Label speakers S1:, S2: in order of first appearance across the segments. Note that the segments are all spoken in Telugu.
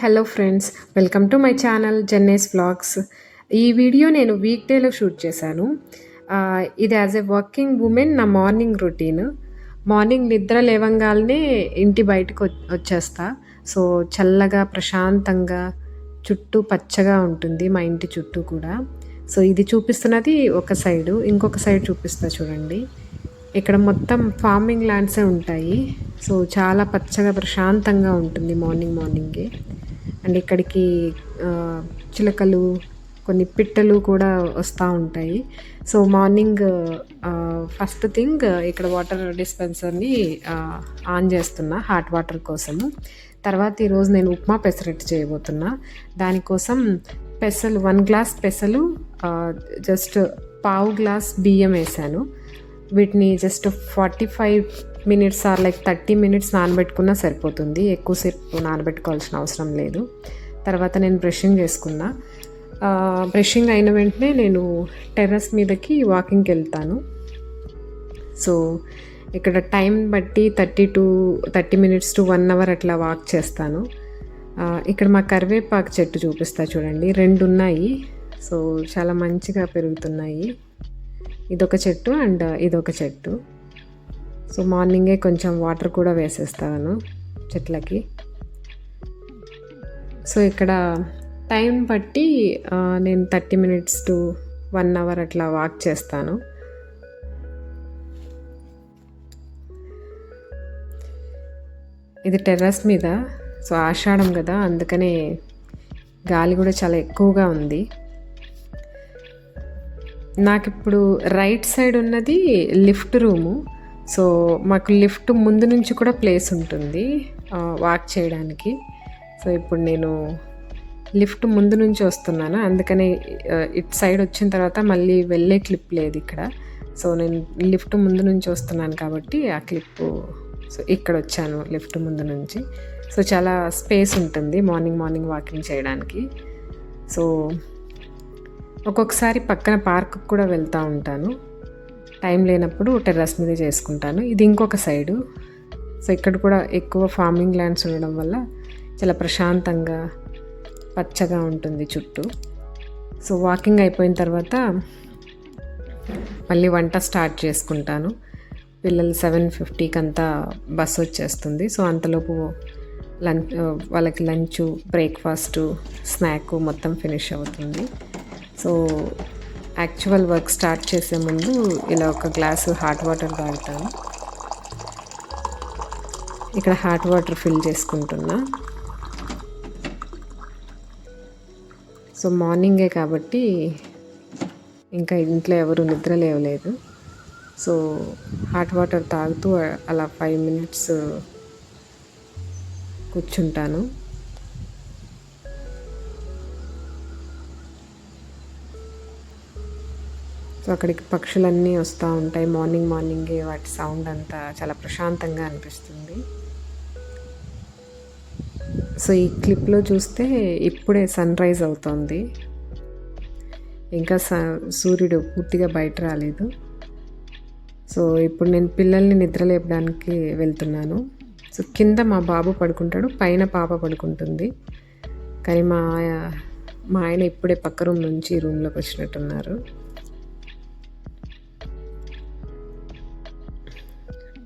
S1: Hello friends, welcome to my channel Jenny's vlogs. ఈ వీడియో నేను వీక్ డేలో షూట్ చేశాను. ఇది యాజ్ ఎ వర్కింగ్ ఉమెన్ నా మార్నింగ్ రొటీన్. మార్నింగ్ నిద్ర లేవంగానే ఇంటి బయటకు వచ్చేస్తా. సో చల్లగా ప్రశాంతంగా చుట్టూ పచ్చగా ఉంటుంది మా ఇంటి చుట్టూ కూడా. సో ఇది చూపిస్తున్నది ఒక సైడు, ఇంకొక సైడ్ చూపిస్తా చూడండి. ఇక్కడ మొత్తం ఫార్మింగ్ ల్యాండ్సే ఉంటాయి. సో చాలా పచ్చగా ప్రశాంతంగా ఉంటుంది మార్నింగే. అండ్ ఇక్కడికి చిలకలు, కొన్ని పిట్టలు కూడా వస్తూ ఉంటాయి. సో మార్నింగ్ ఫస్ట్ థింగ్ ఇక్కడ వాటర్ డిస్పెన్సర్ని ఆన్ చేస్తున్నా హాట్ వాటర్ కోసము. తర్వాత ఈరోజు నేను ఉప్మా పెసరట్టు చేయబోతున్నా. దానికోసం పెసలు 1 గ్లాస్ పెసలు, జస్ట్ పావు గ్లాస్ బియ్యం వేసాను. వీటిని just 45 minutes or like 30 minutes నానబెట్టుకున్నా సరిపోతుంది. ఎక్కువసేపు నానబెట్టుకోవాల్సిన అవసరం లేదు. తర్వాత నేను బ్రషింగ్ చేసుకున్నా. బ్రషింగ్ అయిన వెంటనే నేను టెర్రస్ మీదకి వాకింగ్కి వెళ్తాను. సో ఇక్కడ టైం బట్టి 30 మినిట్స్ టు 1 అవర్ అట్లా వాక్ చేస్తాను. ఇక్కడ మా కరివేపాకు చెట్టు చూపిస్తా చూడండి, 2 ఉన్నాయి. సో చాలా మంచిగా పెరుగుతున్నాయి. ఇదొక చెట్టు అండ్ ఇదొక చెట్టు. సో మార్నింగే కొంచెం వాటర్ కూడా వేసేస్తాను చెట్లకి. సో ఇక్కడ టైం బట్టి నేను 30 మినిట్స్ టు 1 అవర్ అట్లా వాక్ చేస్తాను. ఇది టెర్రస్ మీద. సో ఆషాఢం కదా, అందుకనే గాలి కూడా చాలా ఎక్కువగా ఉంది. నాకు ఇప్పుడు రైట్ సైడ్ ఉన్నది లిఫ్ట్ రూము. సో మాకు లిఫ్ట్ ముందు నుంచి కూడా ప్లేస్ ఉంటుంది వాక్ చేయడానికి. సో ఇప్పుడు నేను లిఫ్ట్ ముందు నుంచి వస్తున్నాను, అందుకని ఇటు సైడ్ వచ్చిన తర్వాత మళ్ళీ వెళ్ళే క్లిప్ లేదు ఇక్కడ. సో నేను లిఫ్ట్ ముందు నుంచి వస్తున్నాను కాబట్టి ఆ క్లిప్, సో ఇక్కడ వచ్చాను లిఫ్ట్ ముందు నుంచి. సో చాలా స్పేస్ ఉంటుంది మార్నింగ్ వాకింగ్ చేయడానికి. సో ఒక్కొక్కసారి పక్కన పార్క్ కూడా వెళ్తూ ఉంటాను. టైం లేనప్పుడు టెర్రస్ మీద చేసుకుంటాను. ఇది ఇంకొక సైడు. సో ఇక్కడ కూడా ఎక్కువ ఫార్మింగ్ ల్యాండ్స్ ఉండడం వల్ల చాలా ప్రశాంతంగా పచ్చగా ఉంటుంది చుట్టూ. సో వాకింగ్ అయిపోయిన తర్వాత మళ్ళీ వంట స్టార్ట్ చేసుకుంటాను. పిల్లలు 7:50కి అంతా బస్సు వచ్చేస్తుంది. సో అంతలోపు వాళ్ళకి లంచు, బ్రేక్ఫాస్టు, స్నాక్ మొత్తం ఫినిష్ అవుతుంది. సో యాక్చువల్ వర్క్ స్టార్ట్ చేసే ముందు ఇలా ఒక గ్లాసు హాట్ వాటర్ తాగుతాను. ఇక్కడ హాట్ వాటర్ ఫిల్ చేసుకుంటున్నా. సో మార్నింగే కాబట్టి ఇంకా ఇంట్లో ఎవరు నిద్ర లేవలేదు. సో హాట్ వాటర్ తాగుతూ అలా 5 మినిట్స్ కూర్చుంటాను. సో అక్కడికి పక్షులన్నీ వస్తూ ఉంటాయి. మార్నింగే వాటి సౌండ్ అంతా చాలా ప్రశాంతంగా అనిపిస్తుంది. సో ఈ క్లిప్లో చూస్తే ఇప్పుడే సన్ రైజ్ అవుతుంది. ఇంకా సూర్యుడు పూర్తిగా బయట రాలేదు. సో ఇప్పుడు నేను పిల్లల్ని నిద్ర లేపడానికి వెళ్తున్నాను. సో కింద మా బాబు పడుకుంటాడు, పైన పాప పడుకుంటుంది. కానీ మా ఆయన ఇప్పుడే పక్క రూమ్ నుంచి రూమ్లోకి వచ్చినట్టున్నారు.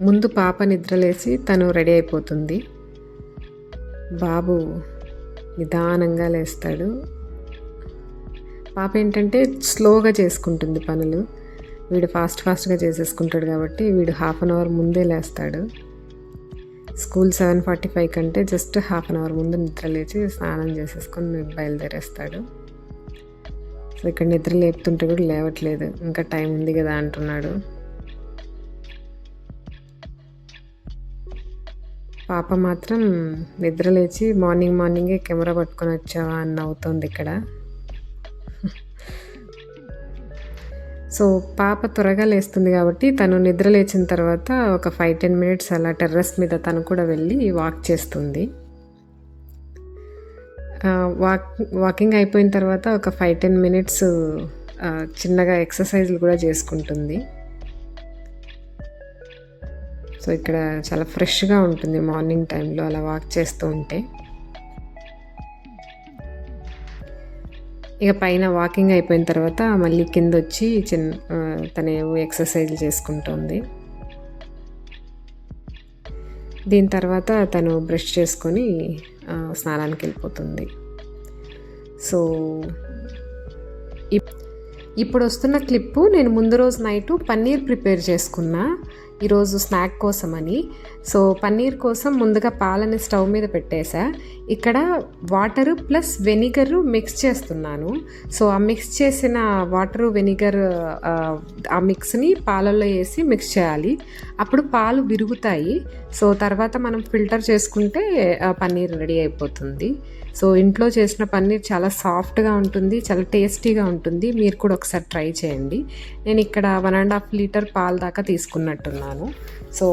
S1: ముందు పాప నిద్రలేసి తను రెడీ అయిపోతుంది. బాబు నిదానంగా లేస్తాడు. పాప ఏంటంటే స్లోగా చేసుకుంటుంది పనులు. వీడు ఫాస్ట్గా చేసేసుకుంటాడు కాబట్టి వీడు 1/2 an hour ముందే లేస్తాడు. స్కూల్ 7:45 కంటే జస్ట్ 1/2 an hour ముందు నిద్ర లేచి స్నానం చేసేసుకొని బయలుదేరేస్తాడు. సో ఇక్కడ నిద్ర లేపుతుంటే కూడా లేవట్లేదు, ఇంకా టైం ఉంది కదా అంటున్నాడు. పాప మాత్రం నిద్ర లేచి మార్నింగే కెమెరా పట్టుకొని వచ్చావా అని నవ్వుతోంది ఇక్కడ. సో పాప త్వరగా లేస్తుంది కాబట్టి తను నిద్ర లేచిన తర్వాత ఒక 5-10 మినిట్స్ అలా టెర్రస్ మీద తను కూడా వెళ్ళి వాక్ చేస్తుంది. వాకింగ్ అయిపోయిన తర్వాత ఒక 5-10 మినిట్స్ చిన్నగా ఎక్సర్సైజ్లు కూడా చేసుకుంటుంది. సో ఇక్కడ చాలా ఫ్రెష్గా ఉంటుంది మార్నింగ్ టైంలో అలా వాక్ చేస్తూ ఉంటే. ఇక పైన వాకింగ్ అయిపోయిన తర్వాత మళ్ళీ కింద వచ్చి తను ఎక్సర్సైజ్ చేసుకుంటుంది. దీని తర్వాత తను బ్రష్ చేసుకొని స్నానానికి వెళ్ళిపోతుంది. సో ఇప్పుడు వస్తున్న క్లిప్పు నేను ముందు రోజు నైటు పన్నీర్ ప్రిపేర్ చేసుకున్నా ఈరోజు స్నాక్ కోసమని. సో పన్నీర్ కోసం ముందుగా పాలని స్టవ్ మీద పెట్టేసా. ఇక్కడ వాటరు ప్లస్ వెనిగరు మిక్స్ చేస్తున్నాను. సో ఆ మిక్స్ చేసిన వాటరు వెనిగర్ ఆ మిక్స్ని పాలల్లో వేసి మిక్స్ చేయాలి. అప్పుడు పాలు విరుగుతాయి. సో తర్వాత మనం ఫిల్టర్ చేసుకుంటే పన్నీర్ రెడీ అయిపోతుంది. సో ఇంట్లో చేసిన పన్నీర్ చాలా సాఫ్ట్గా ఉంటుంది, చాలా టేస్టీగా ఉంటుంది. మీరు కూడా ఒకసారి ట్రై చేయండి. నేను ఇక్కడ 1.5 లీటర్ పాలు దాకా తీసుకున్నట్టున్నాను. సో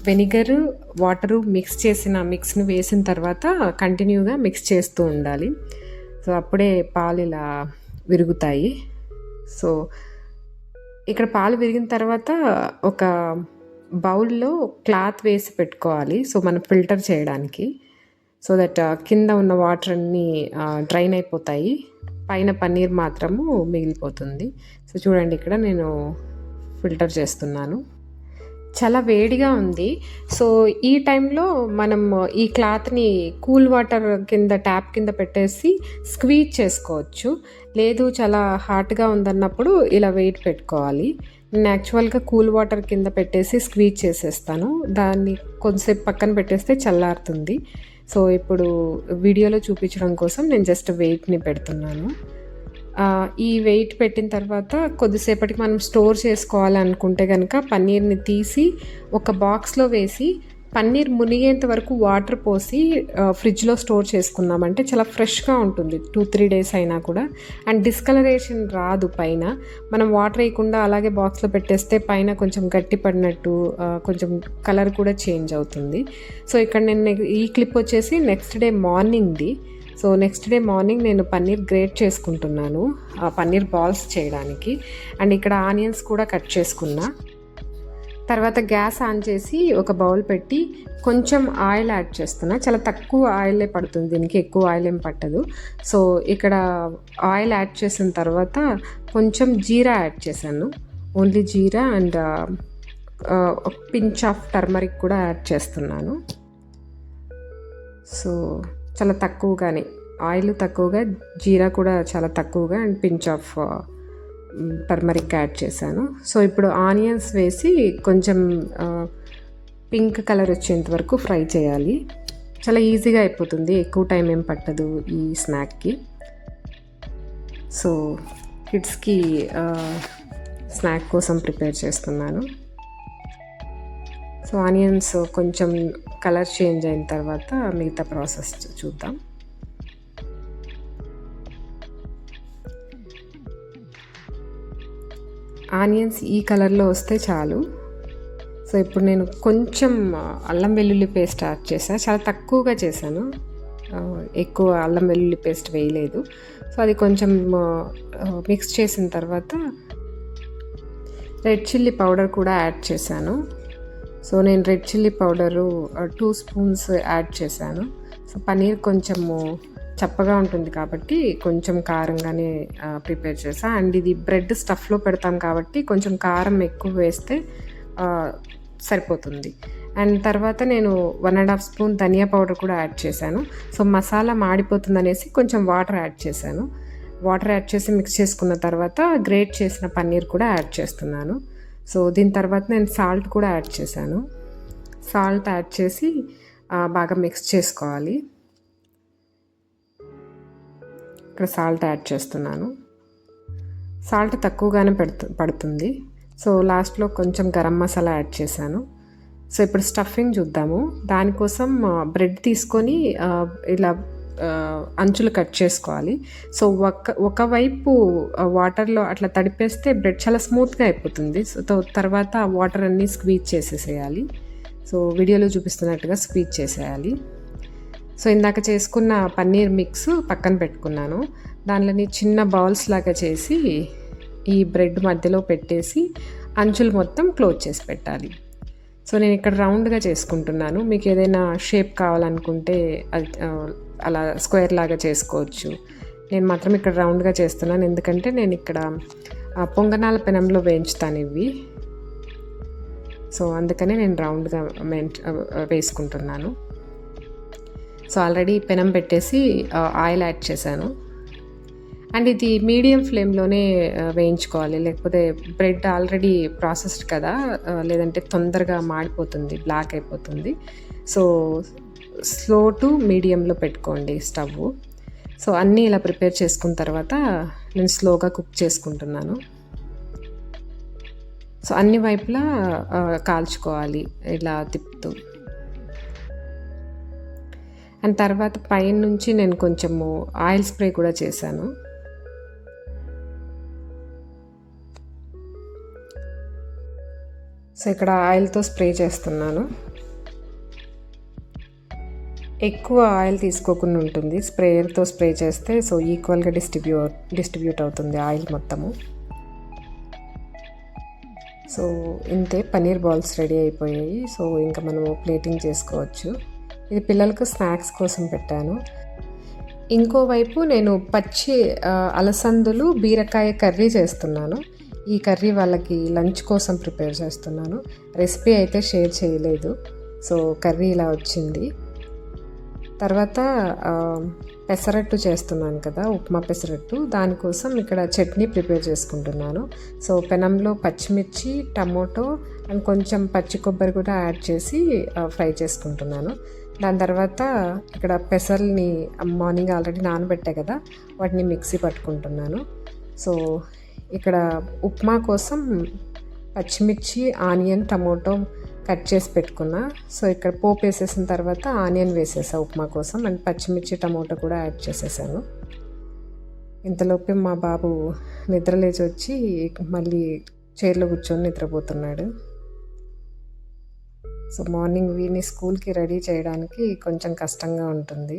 S1: వెనిగరు వాటరు మిక్స్ని వేసిన తర్వాత కంటిన్యూగా మిక్స్ చేస్తూ ఉండాలి. సో అప్పుడే పాలు ఇలా విరుగుతాయి. సో ఇక్కడ పాలు విరిగిన తర్వాత ఒక బౌల్లో క్లాత్ వేసి పెట్టుకోవాలి. సో మనం ఫిల్టర్ చేయడానికి. సో దట్ కింద ఉన్న వాటర్ అన్నీ డ్రైన్ అయిపోతాయి, పైన పన్నీర్ మాత్రము మిగిలిపోతుంది. సో చూడండి, ఇక్కడ నేను ఫిల్టర్ చేస్తున్నాను. చాలా వేడిగా ఉంది. సో ఈ టైంలో మనం ఈ క్లాత్ని కూల్ వాటర్ కింద ట్యాప్ కింద పెట్టేసి స్క్వీజ్ చేసుకోవచ్చు. లేదు చాలా హాట్గా ఉందన్నప్పుడు ఇలా వెయిట్ పెట్టుకోవాలి. నేను యాక్చువల్గా కూల్ వాటర్ కింద పెట్టేసి స్క్వీజ్ చేసేస్తాను. దాన్ని కొంతసేపు పక్కన పెట్టేస్తే చల్లారుతుంది. సో ఇప్పుడు వీడియోలో చూపించడం కోసం నేను జస్ట్ వెయిట్ని పెడుతున్నాను. ఈ వెయిట్ పెట్టిన తర్వాత కొద్దిసేపటికి మనం స్టోర్ చేసుకోవాలనుకుంటే కనుక పన్నీర్ని తీసి ఒక బాక్స్లో వేసి పన్నీర్ మునిగేంత వరకు వాటర్ పోసి ఫ్రిడ్జ్లో స్టోర్ చేసుకున్నామంటే చాలా ఫ్రెష్గా ఉంటుంది 2-3 డేస్ అయినా కూడా. అండ్ డిస్కలరేషన్ రాదు. పైన మనం వాటర్ వేయకుండా అలాగే బాక్స్లో పెట్టేస్తే పైన కొంచెం గట్టి పడినట్టు కొంచెం కలర్ కూడా చేంజ్ అవుతుంది. సో ఇక్కడ నేను ఈ క్లిప్ వచ్చేసి నెక్స్ట్ డే మార్నింగ్ది. సో నెక్స్ట్ డే మార్నింగ్ నేను పన్నీర్ గ్రేట్ చేసుకుంటున్నాను పన్నీర్ బాల్స్ చేయడానికి. అండ్ ఇక్కడ ఆనియన్స్ కూడా కట్ చేసుకున్నా. తర్వాత గ్యాస్ ఆన్ చేసి ఒక బౌల్ పెట్టి కొంచెం ఆయిల్ యాడ్ చేస్తున్నా. చాలా తక్కువ ఆయిలే పడుతుంది దీనికి, ఎక్కువ ఆయిల్ ఏం పట్టదు. సో ఇక్కడ ఆయిల్ యాడ్ చేసిన తర్వాత కొంచెం జీరా యాడ్ చేశాను. Only jeera and pinch of turmeric కూడా యాడ్ చేస్తున్నాను. సో చాలా తక్కువగానే, ఆయిల్ తక్కువగా, జీరా కూడా చాలా తక్కువగా, and pinch of turmeric add చేశాను. సో ఇప్పుడు ఆనియన్స్ వేసి కొంచెం పింక్ కలర్ వచ్చేంత వరకు ఫ్రై చేయాలి. చాలా ఈజీగా అయిపోతుంది, ఎక్కువ టైం ఏం పట్టదు ఈ స్నాక్కి. సో కిడ్స్కి స్నాక్ కోసం ప్రిపేర్ చేస్తున్నాను. సో ఆనియన్స్ కొంచెం కలర్ చేంజ్ అయిన తర్వాత మిగతా ప్రాసెస్ చూద్దాం. ఆనియన్స్ ఈ కలర్లో వస్తే చాలు. సో ఇప్పుడు నేను కొంచెం అల్లం వెల్లుల్లి పేస్ట్ యాడ్ చేశాను. చాలా తక్కువగా చేశాను, ఎక్కువ అల్లం వెల్లుల్లి పేస్ట్ వేయలేదు. సో అది కొంచెం మిక్స్ చేసిన తర్వాత రెడ్ చిల్లీ పౌడర్ కూడా యాడ్ చేశాను. సో నేను red chilli powder 2 spoons add చేశాను. సో పన్నీర్ కొంచెము చప్పగా ఉంటుంది కాబట్టి కొంచెం కారంగానే ప్రిపేర్ చేసాను. అండ్ ఇది బ్రెడ్ స్టఫ్లో పెడతాం కాబట్టి కొంచెం కారం ఎక్కువ వేస్తే సరిపోతుంది. అండ్ తర్వాత నేను 1.5 స్పూన్ ధనియా పౌడర్ కూడా యాడ్ చేశాను. సో మసాలా మాడిపోతుంది అనేసి కొంచెం వాటర్ యాడ్ చేశాను. వాటర్ యాడ్ చేసి మిక్స్ చేసుకున్న తర్వాత గ్రేట్ చేసిన పన్నీర్ కూడా యాడ్ చేస్తున్నాను. సో దీని తర్వాత నేను సాల్ట్ కూడా యాడ్ చేశాను. సాల్ట్ యాడ్ చేసి బాగా మిక్స్ చేసుకోవాలి. ఇక్కడ సాల్ట్ యాడ్ చేస్తున్నాను. సాల్ట్ తక్కువగానే పడుతుంది. సో లాస్ట్లో కొంచెం గరం మసాలా యాడ్ చేశాను. సో ఇప్పుడు స్టఫింగ్ చూద్దాము. దానికోసం బ్రెడ్ తీసుకొని ఇలా అంచులు కట్ చేసుకోవాలి. సో ఒకవైపు వాటర్లో అట్లా తడిపేస్తే బ్రెడ్ చాలా స్మూత్గా అయిపోతుంది. సో తర్వాత వాటర్ అన్నీ స్క్వీజ్ చేసేసేయాలి. సో వీడియోలో చూపిస్తున్నట్టుగా స్క్వీజ్ చేసేయాలి. సో ఇందాక చేసుకున్న పన్నీర్ మిక్స్ పక్కన పెట్టుకున్నాను. దానిలోని చిన్న బౌల్స్ లాగా చేసి ఈ బ్రెడ్ మధ్యలో పెట్టేసి అంచులు మొత్తం క్లోజ్ చేసి పెట్టాలి. సో నేను ఇక్కడ రౌండ్గా చేసుకుంటున్నాను. మీకు ఏదైనా షేప్ కావాలనుకుంటే అలా స్క్వేర్ లాగా చేసుకోవచ్చు. నేను మాత్రం ఇక్కడ రౌండ్గా చేస్తున్నాను, ఎందుకంటే నేను ఇక్కడ పొంగనాల పెనంలో వేయించుతాను ఇవి. సో అందుకనే నేను రౌండ్గా వేసుకుంటున్నాను. సో ఆల్రెడీ పెనం పెట్టేసి ఆయిల్ యాడ్ చేశాను. అండ్ ఇది మీడియం ఫ్లేమ్లోనే వేయించుకోవాలి, లేకపోతే బ్రెడ్ ఆల్రెడీ ప్రాసెస్డ్ కదా, లేదంటే తొందరగా మాడిపోతుంది, బ్లాక్ అయిపోతుంది. సో స్లో టు మీడియంలో పెట్టుకోండి స్టవ్. సో అన్నీ ఇలా ప్రిపేర్ చేసుకున్న తర్వాత నేను స్లోగా కుక్ చేసుకుంటున్నాను. సో అన్ని వైపులా కాల్చుకోవాలి ఇలా తిప్పుతూ. అండ్ తర్వాత పైన నుంచి నేను కొంచెము ఆయిల్ స్ప్రే కూడా చేశాను. సో ఇక్కడ ఆయిల్తో స్ప్రే చేస్తున్నాను. ఎక్కువ ఆయిల్ తీసుకోకుండా ఉంటుంది స్ప్రేయర్తో స్ప్రే చేస్తే. సో ఈక్వల్గా డిస్ట్రిబ్యూట్ అవుతుంది ఆయిల్ మొత్తము. సో ఇంతే, పన్నీర్ బాల్స్ రెడీ అయిపోయాయి. సో ఇంకా మనము ప్లేటింగ్ చేసుకోవచ్చు. ఇది పిల్లలకు స్నాక్స్ కోసం పెట్టాను. ఇంకోవైపు నేను పచ్చి అలసందులు బీరకాయ కర్రీ చేస్తున్నాను. ఈ కర్రీ వాళ్ళకి లంచ్ కోసం ప్రిపేర్ చేస్తున్నాను. రెసిపీ అయితే షేర్ చేయలేదు. సో కర్రీ ఇలా వచ్చింది. తర్వాత పెసరట్టు చేస్తున్నాను కదా, ఉప్మా పెసరట్టు, దానికోసం ఇక్కడ చట్నీ ప్రిపేర్ చేసుకుంటున్నాను. సో పెనంలో పచ్చిమిర్చి, టమోటో అండ్ కొంచెం పచ్చి కొబ్బరి కూడా యాడ్ చేసి ఫ్రై చేసుకుంటున్నాను. దాని తర్వాత ఇక్కడ పెసర్ని మార్నింగ్ ఆల్రెడీ నానబెట్టే కదా, వాటిని మిక్సీ పట్టుకుంటున్నాను. సో ఇక్కడ ఉప్మా కోసం పచ్చిమిర్చి, ఆనియన్, టమోటో కట్ చేసి పెట్టుకున్నా. సో ఇక్కడ పోపు వేసేసిన తర్వాత ఆనియన్ వేసేసా ఉప్మా కోసం, అండ్ పచ్చిమిర్చి, టమోటో కూడా యాడ్ చేసేసాను. ఇంతలోపే మా బాబు నిద్రలేచి వచ్చి మళ్ళీ చైర్లో కూర్చొని నిద్రపోతున్నాడు. సో మార్నింగ్ వీడిని స్కూల్కి రెడీ చేయడానికి కొంచెం కష్టంగా ఉంటుంది.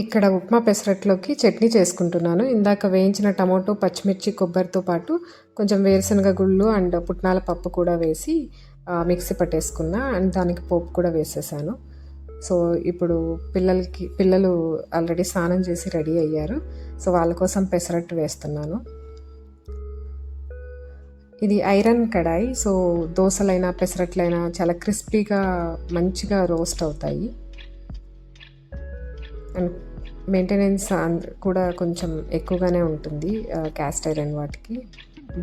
S1: ఇక్కడ ఉప్మా పెసరట్లోకి చట్నీ చేసుకుంటున్నాను. ఇందాక వేయించిన టమోటో, పచ్చిమిర్చి, కొబ్బరితో పాటు కొంచెం వేరుశనగ గుళ్ళు అండ్ పుట్నాల పప్పు కూడా వేసి మిక్సీ పట్టేసుకున్నా. అండ్ దానికి పోపు కూడా వేసేసాను. సో ఇప్పుడు పిల్లలు ఆల్రెడీ స్నానం చేసి రెడీ అయ్యారు. సో వాళ్ళ కోసం పెసరట్టు వేస్తున్నాను. ఇది ఐరన్ కడాయి. సో దోశలైనా పెసరట్లైనా చాలా క్రిస్పీగా మంచిగా రోస్ట్ అవుతాయి. అండ్ మెయింటెనెన్స్ కూడా కొంచెం ఎక్కువగానే ఉంటుంది క్యాస్ట్ ఐరన్ వాటికి.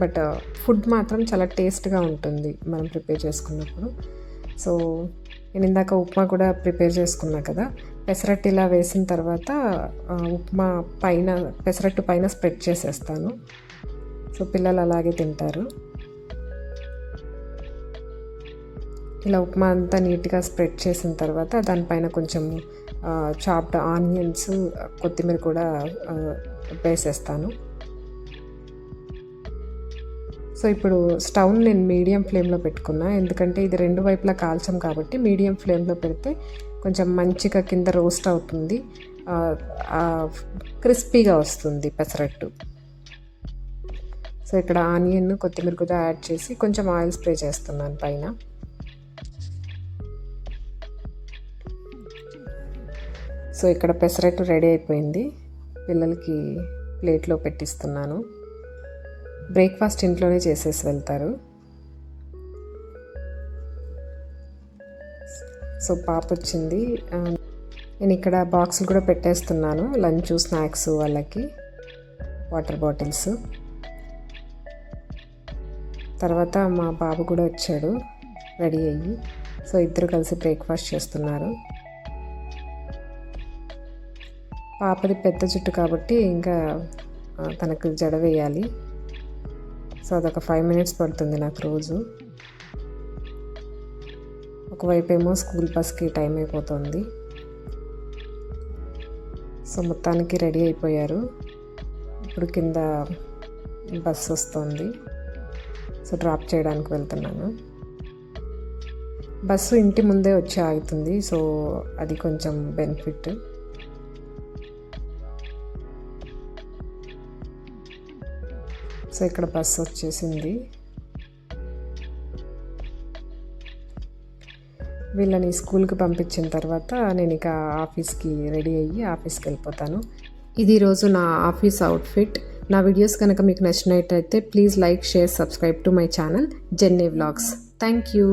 S1: బట్ ఫుడ్ మాత్రం చాలా టేస్ట్గా ఉంటుంది మనం ప్రిపేర్ చేసుకున్నప్పుడు. సో నేను ఇందాక ఉప్మా కూడా ప్రిపేర్ చేసుకున్నా కదా, పెసరట్టు ఇలా వేసిన తర్వాత ఉప్మా పైన, పెసరట్టు పైన స్ప్రెడ్ చేసేస్తాను. సో పిల్లలు అలాగే తింటారు. ఇలా ఉప్మా అంతా నీట్గా స్ప్రెడ్ చేసిన తర్వాత దానిపైన కొంచెం చాప్డ్ ఆనియన్స్, కొత్తిమీర కూడా వేసేస్తాను. సో ఇప్పుడు స్టవ్ని నేను మీడియం ఫ్లేమ్లో పెట్టుకున్నా, ఎందుకంటే ఇది రెండు వైపులా కాల్చాం కాబట్టి మీడియం ఫ్లేమ్లో పెడితే కొంచెం మంచిగా కింద రోస్ట్ అవుతుంది, క్రిస్పీగా వస్తుంది పెసరట్టు. సో ఇక్కడ ఆనియన్, కొత్తిమీర కూడా యాడ్ చేసి కొంచెం ఆయిల్ స్ప్రే చేస్తున్నాను పైన. సో ఇక్కడ పెసరట్టు రెడీ అయిపోయింది. పిల్లలకి ప్లేట్లో పెట్టిస్తున్నాను. బ్రేక్ఫాస్ట్ ఇంట్లోనే చేసేసి వెళ్తారు. సో పాప వచ్చింది. నేను ఇక్కడ బాక్సులు కూడా పెట్టేస్తున్నాను, లంచ్, స్నాక్స్, వాళ్ళకి వాటర్ బాటిల్స్. తర్వాత మా బాబు కూడా వచ్చాడు రెడీ అయ్యి. సో ఇద్దరు కలిసి బ్రేక్ఫాస్ట్ చేస్తున్నారు. పాపది పెద్ద జుట్టు కాబట్టి ఇంకా తనకు జడ వేయాలి. సో అదొక 5 minutes పడుతుంది నాకు రోజు. ఒకవైపు ఏమో స్కూల్ బస్కి టైం అయిపోతుంది. సో మొత్తానికి రెడీ అయిపోయారు. ఇప్పుడు కింద బస్సు వస్తుంది. సో డ్రాప్ చేయడానికి వెళ్తున్నాను. బస్సు ఇంటి ముందే వచ్చి ఆగుతుంది. సో అది కొంచెం బెనిఫిట్. సో ఇక్కడ బస్సు వచ్చేసింది. వీళ్ళని స్కూల్కి పంపించిన తర్వాత నేను ఇక ఆఫీస్కి రెడీ అయ్యి ఆఫీస్కి వెళ్ళిపోతాను. ఇది ఈరోజు నా ఆఫీస్ అవుట్ఫిట్. నా వీడియోస్ కనుక మీకు నచ్చినట్టయితే please like, share, subscribe to my channel జెన్నే vlogs. Thank you.